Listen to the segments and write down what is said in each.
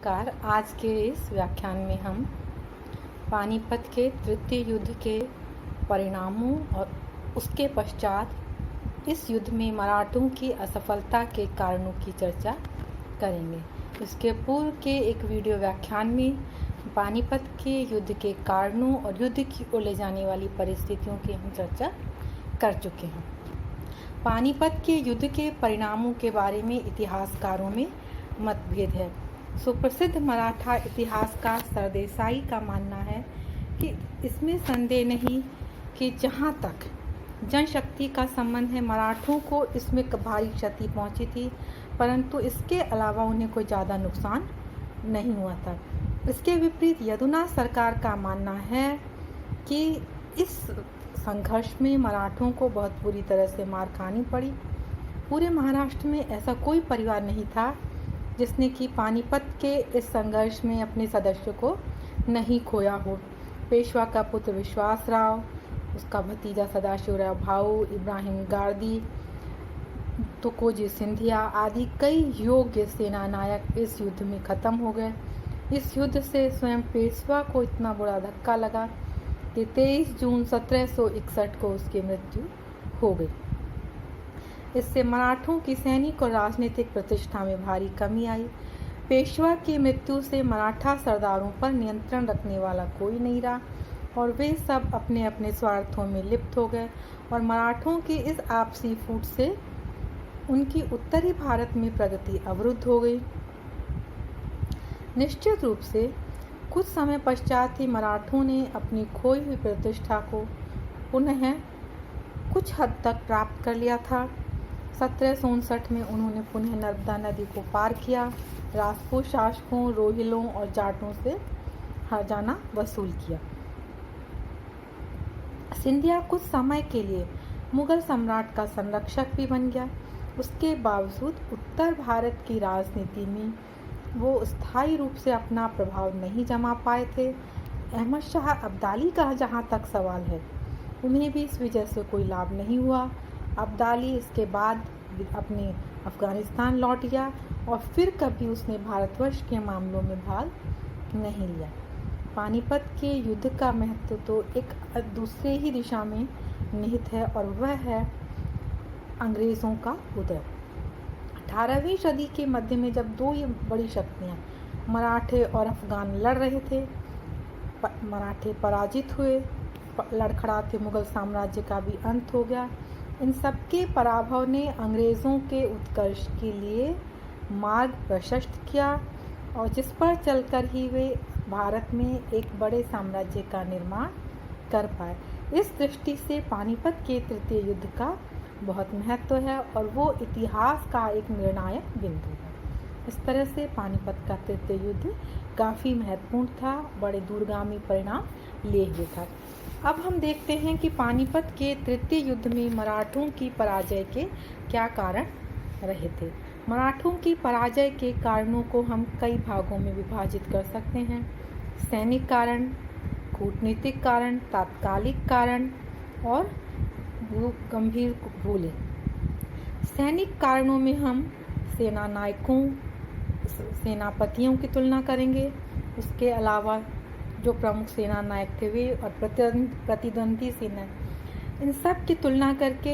नमस्कार। आज के इस व्याख्यान में हम पानीपत के तृतीय युद्ध के परिणामों और उसके पश्चात इस युद्ध में मराठों की असफलता के कारणों की चर्चा करेंगे। इसके पूर्व के एक वीडियो व्याख्यान में पानीपत के युद्ध के कारणों और युद्ध की ओर ले जाने वाली परिस्थितियों की हम चर्चा कर चुके हैं। पानीपत के युद्ध के परिणामों के बारे में इतिहासकारों में मतभेद है। सुप्रसिद्ध मराठा इतिहासकार सरदेसाई का मानना है कि इसमें संदेह नहीं कि जहाँ तक जनशक्ति का संबंध है मराठों को इसमें भारी क्षति पहुँची थी, परंतु इसके अलावा उन्हें कोई ज़्यादा नुकसान नहीं हुआ था। इसके विपरीत यदुनाथ सरकार का मानना है कि इस संघर्ष में मराठों को बहुत बुरी तरह से मार खानी पड़ी। पूरे महाराष्ट्र में ऐसा कोई परिवार नहीं था जिसने कि पानीपत के इस संघर्ष में अपने सदस्य को नहीं खोया हो। पेशवा का पुत्र विश्वासराव, उसका भतीजा सदाशिवराव भाऊ, इब्राहिम गार्दी, तुकोजी सिंधिया आदि कई योग्य सेना नायक इस युद्ध में खत्म हो गए। इस युद्ध से स्वयं पेशवा को इतना बुरा धक्का लगा कि 23 जून 1761 को उसकी मृत्यु हो गई। इससे मराठों की सैनिक और राजनीतिक प्रतिष्ठा में भारी कमी आई। पेशवा की मृत्यु से मराठा सरदारों पर नियंत्रण रखने वाला कोई नहीं रहा और वे सब अपने अपने स्वार्थों में लिप्त हो गए और मराठों की इस आपसी फूट से उनकी उत्तरी भारत में प्रगति अवरुद्ध हो गई। निश्चित रूप से कुछ समय पश्चात ही मराठों ने अपनी खोई हुई प्रतिष्ठा को पुनः कुछ हद तक प्राप्त कर लिया था। 1759 में उन्होंने पुनः नर्मदा नदी को पार किया, राजपूत शासकों, रोहिलों और जाटों से हर्जाना वसूल किया। सिंधिया कुछ समय के लिए मुगल सम्राट का संरक्षक भी बन गया। उसके बावजूद उत्तर भारत की राजनीति में वो स्थायी रूप से अपना प्रभाव नहीं जमा पाए थे। अहमद शाह अब्दाली का जहाँ तक सवाल है, उन्हें भी इस वजह से कोई लाभ नहीं हुआ। अब्दाली इसके बाद अपने अफ़गानिस्तान लौट गया और फिर कभी उसने भारतवर्ष के मामलों में भाग नहीं लिया। पानीपत के युद्ध का महत्व तो एक दूसरे ही दिशा में निहित है और वह है अंग्रेज़ों का उदय। 18वीं सदी के मध्य में जब दो ये बड़ी शक्तियाँ मराठे और अफ़गान लड़ रहे थे, मराठे पराजित हुए, लड़खड़ाते मुगल साम्राज्य का भी अंत हो गया। इन सब के पराभव ने अंग्रेज़ों के उत्कर्ष के लिए मार्ग प्रशस्त किया और जिस पर चलकर ही वे भारत में एक बड़े साम्राज्य का निर्माण कर पाए। इस दृष्टि से पानीपत के तृतीय युद्ध का बहुत महत्व है और वो इतिहास का एक निर्णायक बिंदु है। इस तरह से पानीपत का तृतीय युद्ध काफ़ी महत्वपूर्ण था, बड़े दूरगामी परिणाम लिए हुए था। अब हम देखते हैं कि पानीपत के तृतीय युद्ध में मराठों की पराजय के क्या कारण रहे थे। मराठों की पराजय के कारणों को हम कई भागों में विभाजित कर सकते हैं। सैनिक कारण, कूटनीतिक कारण, तात्कालिक कारण और गंभीर भूलें। सैनिक कारणों में हम सेना नायकों, सेनापतियों की तुलना करेंगे। उसके अलावा जो प्रमुख सेना नायक थे वे और प्रतिद्वंदी सेना, इन सब की तुलना करके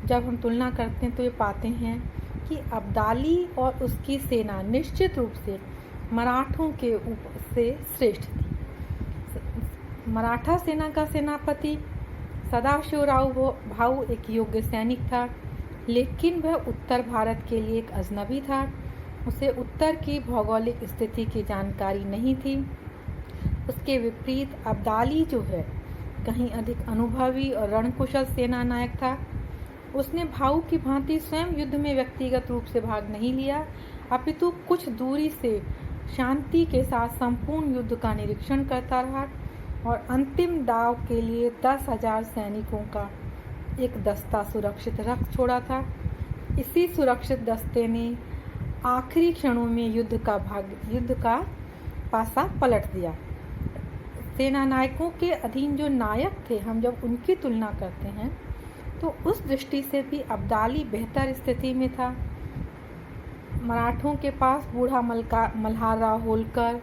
जब हम तुलना करते हैं तो ये पाते हैं कि अब्दाली और उसकी सेना निश्चित रूप से मराठों के ऊपर से श्रेष्ठ थी। मराठा सेना का सेनापति सदाशिवराव भाऊ एक योग्य सैनिक था, लेकिन वह उत्तर भारत के लिए एक अजनबी था। उसे उत्तर की भौगोलिक स्थिति की जानकारी नहीं थी। उसके विपरीत अब्दाली जो है कहीं अधिक अनुभवी और रणकुशल सेना नायक था। उसने भाऊ की भांति स्वयं युद्ध में व्यक्तिगत रूप से भाग नहीं लिया, अपितु कुछ दूरी से शांति के साथ संपूर्ण युद्ध का निरीक्षण करता रहा और अंतिम दाव के लिए 10,000 सैनिकों का एक दस्ता सुरक्षित रख छोड़ा था। इसी सुरक्षित दस्ते ने आखिरी क्षणों में युद्ध का पासा पलट दिया। सेना नायकों के अधीन जो नायक थे, हम जब उनकी तुलना करते हैं तो उस दृष्टि से भी अब्दाली बेहतर स्थिति में था। मराठों के पास बूढ़ा मल्हारराव होलकर,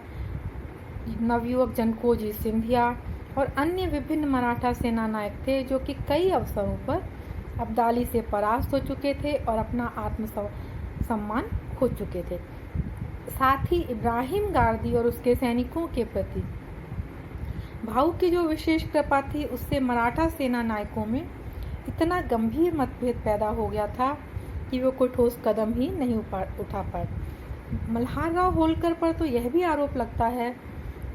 नवयुवक जनकोजी सिंधिया और अन्य विभिन्न मराठा सेना नायक थे, जो कि कई अवसरों पर अब्दाली से परास्त हो चुके थे और अपना आत्मसम्मान खो चुके थे। साथ ही इब्राहिम गारदी और उसके सैनिकों के प्रति भाऊ की जो विशेष कृपा थी, उससे मराठा सेना नायकों में इतना गंभीर मतभेद पैदा हो गया था कि वो कोई ठोस कदम ही नहीं उठा पाए। मल्हारराव होलकर पर तो यह भी आरोप लगता है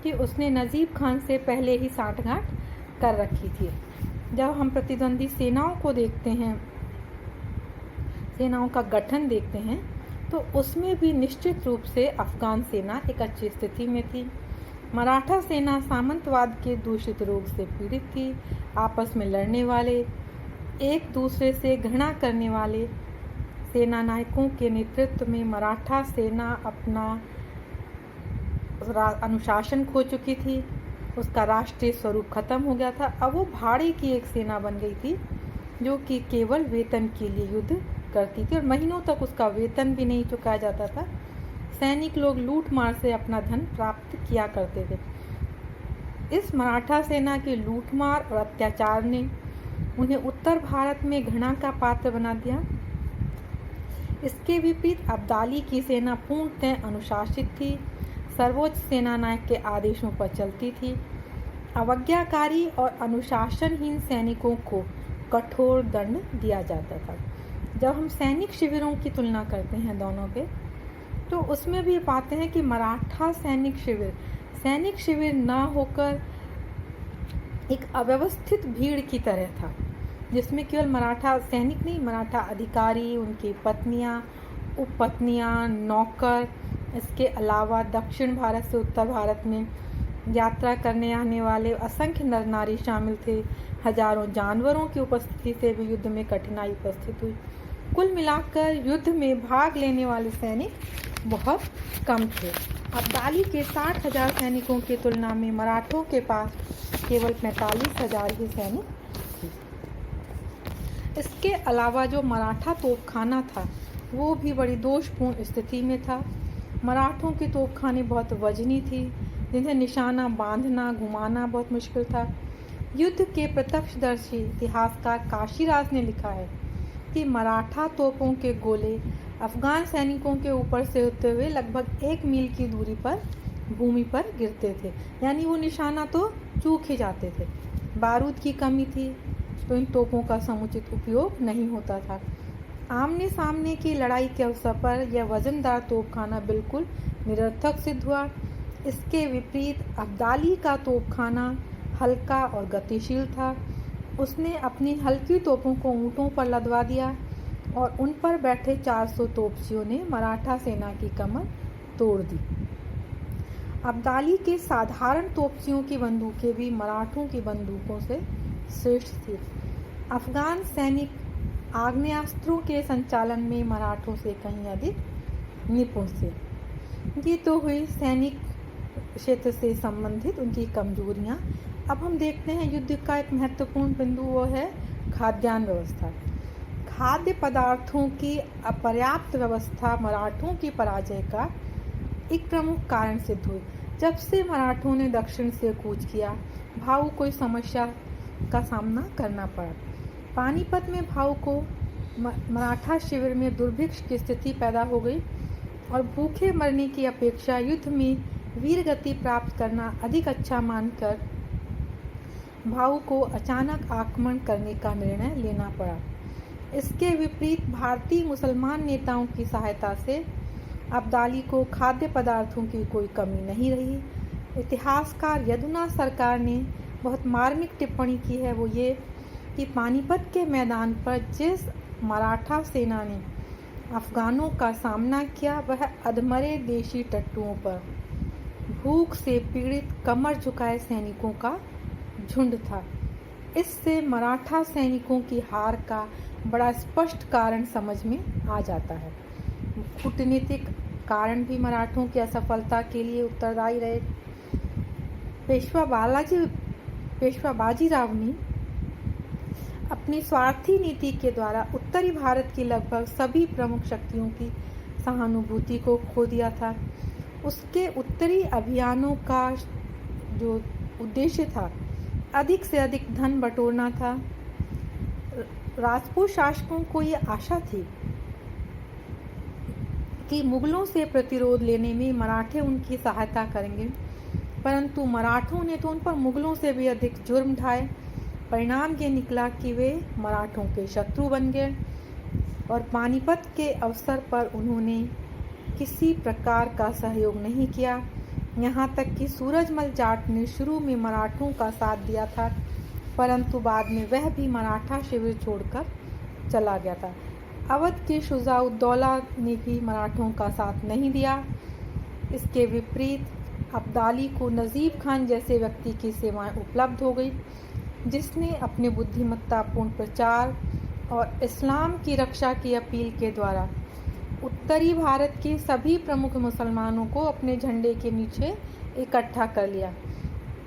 कि उसने नजीब खान से पहले ही साठगांठ कर रखी थी। जब हम प्रतिद्वंदी सेनाओं को देखते हैं, सेनाओं का गठन देखते हैं, तो उसमें भी निश्चित रूप से अफगान सेना एक अच्छी स्थिति में थी। मराठा सेना सामंतवाद के दूषित रोग से पीड़ित थी। आपस में लड़ने वाले, एक दूसरे से घृणा करने वाले सेना नायकों के नेतृत्व में मराठा सेना अपना अनुशासन खो चुकी थी। उसका राष्ट्रीय स्वरूप खत्म हो गया था। अब वो भाड़े की एक सेना बन गई थी, जो कि केवल वेतन के लिए युद्ध करती थी और महीनों तक उसका वेतन भी नहीं चुकाया जाता था। सैनिक लोग लूट मार से अपना धन प्राप्त किया करते थे। इस मराठा सेना के लूटमार और अत्याचार ने उन्हें उत्तर भारत में घृणा का पात्र बना दिया। इसके विपरीत अब्दाली की सेना पूर्णतः अनुशासित थी, सर्वोच्च सेना नायक के आदेशों पर चलती थी। अवज्ञाकारी और अनुशासनहीन सैनिकों को कठोर दंड दिया जाता था। जब हम सैनिक शिविरों की तुलना करते हैं दोनों के, तो उसमें भी पाते हैं कि मराठा सैनिक शिविर न होकर एक अव्यवस्थित भीड़ की तरह था, जिसमें केवल मराठा सैनिक नहीं, मराठा अधिकारी, उनकी पत्नियां, उपपत्नियां, नौकर, इसके अलावा दक्षिण भारत से उत्तर भारत में यात्रा करने आने वाले असंख्य नर नारी शामिल थे। हजारों जानवरों की उपस्थिति से भी युद्ध में कठिनाई उपस्थित हुई। कुल मिलाकर युद्ध में भाग लेने वाले सैनिक बहुत कम थे। अब्दाली के 60,000 सैनिकों की तुलना में मराठों के पास केवल 45,000 ही सैनिक थे। इसके अलावा जो मराठा तोपखाना था, वो भी बड़ी दोषपूर्ण स्थिति में था। मराठों की तोपखाने बहुत वजनी थी, जिन्हें निशाना बांधना, घुमाना बहुत मुश्किल था। युद्ध के प्रत्यक्षदर्शी इतिहासकार काशीराज ने लिखा है कि मराठा तोपों के गोले अफगान सैनिकों के ऊपर से होते हुए लगभग 1 मील की दूरी पर भूमि पर गिरते थे, यानी वो निशाना तो चूक ही जाते थे। बारूद की कमी थी, तो इन तोपों का समुचित उपयोग नहीं होता था। आमने सामने की लड़ाई के अवसर पर यह वजनदार तोपखाना बिल्कुल निरर्थक सिद्ध हुआ। इसके विपरीत अब्दाली का तोपखाना हल्का और गतिशील था। उसने अपनी हल्की तोपों को ऊंटों पर लदवा दिया और उन पर बैठे 400 तोपचियों ने मराठा सेना की कमर तोड़ दी। अब्दाली के साधारण तोपचियों की बंदूकें भी मराठों की बंदूकों से श्रेष्ठ थी। अफगान सैनिक आग्नेयास्त्रों के संचालन में मराठों से कहीं अधिक निपुण थे। ये तो हुई सैनिक क्षेत्र से संबंधित उनकी कमजोरियां। अब हम देखते हैं युद्ध का एक महत्वपूर्ण बिंदु, वो है खाद्यान्न व्यवस्था। खाद्य पदार्थों की अपर्याप्त व्यवस्था मराठों की पराजय का एक प्रमुख कारण सिद्ध हुई। जब से मराठों ने दक्षिण से कूच किया, भाऊ को इस समस्या का सामना करना पड़ा। पानीपत में भाऊ को मराठा शिविर में दुर्भिक्ष की स्थिति पैदा हो गई और भूखे मरने की अपेक्षा युद्ध में वीर गति प्राप्त करना अधिक अच्छा मानकर भाऊ को अचानक आक्रमण करने का निर्णय लेना पड़ा। इसके विपरीत भारतीय मुसलमान नेताओं की सहायता से अब्दाली को खाद्य पदार्थों की कोई कमी नहीं रही। इतिहासकार यदुना सरकार ने बहुत मार्मिक टिप्पणी की है, वो ये कि पानीपत के मैदान पर जिस मराठा सेना ने अफगानों का सामना किया, वह अधमरे देशी टट्टुओं पर भूख से पीड़ित कमर झुकाए सैनिकों का झुंड था। इससे मराठा सैनिकों की हार का बड़ा स्पष्ट कारण समझ में आ जाता है। कूटनीतिक कारण भी मराठों की असफलता के लिए उत्तरदायी रहे। पेशवा बाजीराव ने अपनी स्वार्थी नीति के द्वारा उत्तरी भारत की लगभग सभी प्रमुख शक्तियों की सहानुभूति को खो दिया था। उसके उत्तरी अभियानों का जो उद्देश्य था, अधिक से अधिक धन बटोरना था। राजपूत शासकों को ये आशा थी कि मुगलों से प्रतिरोध लेने में मराठे उनकी सहायता करेंगे, परंतु मराठों ने तो उन पर मुगलों से भी अधिक जुर्म ढाए। परिणाम ये निकला कि वे मराठों के शत्रु बन गए और पानीपत के अवसर पर उन्होंने किसी प्रकार का सहयोग नहीं किया। यहाँ तक कि सूरजमल जाट ने शुरू में मराठों का साथ दिया था, परंतु बाद में वह भी मराठा शिविर छोड़कर चला गया था। अवध के शुजाउद्दौला ने भी मराठों का साथ नहीं दिया। इसके विपरीत अब्दाली को नजीब खान जैसे व्यक्ति की सेवाएं उपलब्ध हो गई, जिसने अपने बुद्धिमत्तापूर्ण प्रचार और इस्लाम की रक्षा की अपील के द्वारा उत्तरी भारत के सभी प्रमुख मुसलमानों को अपने झंडे के नीचे इकट्ठा कर लिया।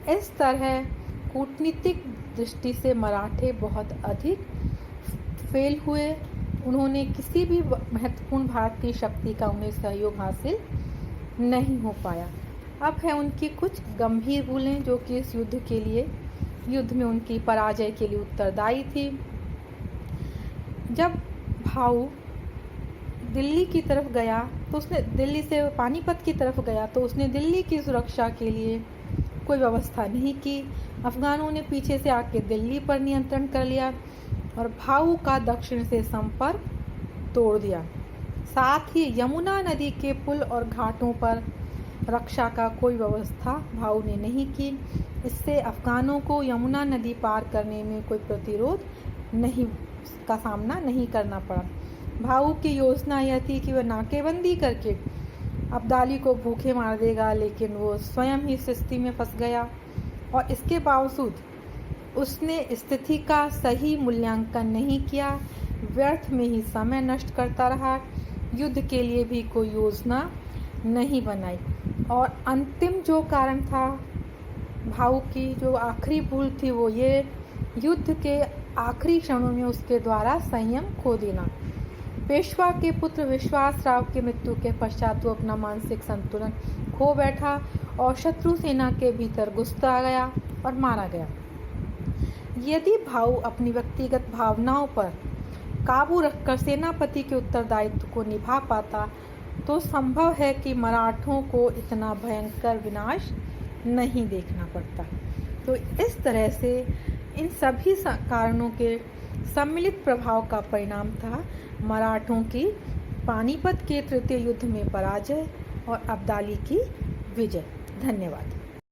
इस तरह कूटनीतिक दृष्टि से मराठे बहुत अधिक फेल हुए। उन्होंने किसी भी महत्वपूर्ण भारतीय शक्ति का उन्हें सहयोग हासिल नहीं हो पाया। अब है उनकी कुछ गंभीर भूलें जो कि इस युद्ध में उनकी पराजय के लिए उत्तरदायी थी। जब भाऊ दिल्ली की तरफ गया तो उसने दिल्ली से पानीपत की तरफ गया तो उसने दिल्ली की सुरक्षा के लिए कोई व्यवस्था नहीं की। अफगानों ने पीछे से आके दिल्ली पर नियंत्रण कर लिया और भाऊ का दक्षिण से संपर्क तोड़ दिया। साथ ही यमुना नदी के पुल और घाटों पर रक्षा का कोई व्यवस्था भाऊ ने नहीं की। इससे अफगानों को यमुना नदी पार करने में कोई प्रतिरोध का सामना नहीं करना पड़ा। भाऊ की योजना यह थी कि वह नाकेबंदी करके अब्दाली को भूखे मार देगा, लेकिन वो स्वयं ही इस स्थिति में फंस गया और इसके बावजूद उसने स्थिति का सही मूल्यांकन नहीं किया, व्यर्थ में ही समय नष्ट करता रहा, युद्ध के लिए भी कोई योजना नहीं बनाई। और अंतिम जो कारण था भाऊ की जो आखिरी भूल थी वो ये युद्ध के आखिरी क्षणों में उसके द्वारा संयम खो देना। पेशवा के पुत्र विश्वास राव की मृत्यु के पश्चात वो अपना मानसिक संतुलन खो बैठा और शत्रु सेना के भीतर घुसता गया और मारा गया। यदि भाऊ अपनी व्यक्तिगत भावनाओं पर काबू रखकर सेनापति के उत्तरदायित्व को निभा पाता तो संभव है कि मराठों को इतना भयंकर विनाश नहीं देखना पड़ता। तो इस तरह से इन सभी कारणों के सम्मिलित प्रभाव का परिणाम था मराठों की पानीपत के तृतीय युद्ध में पराजय और अब्दाली की विजय। धन्यवाद।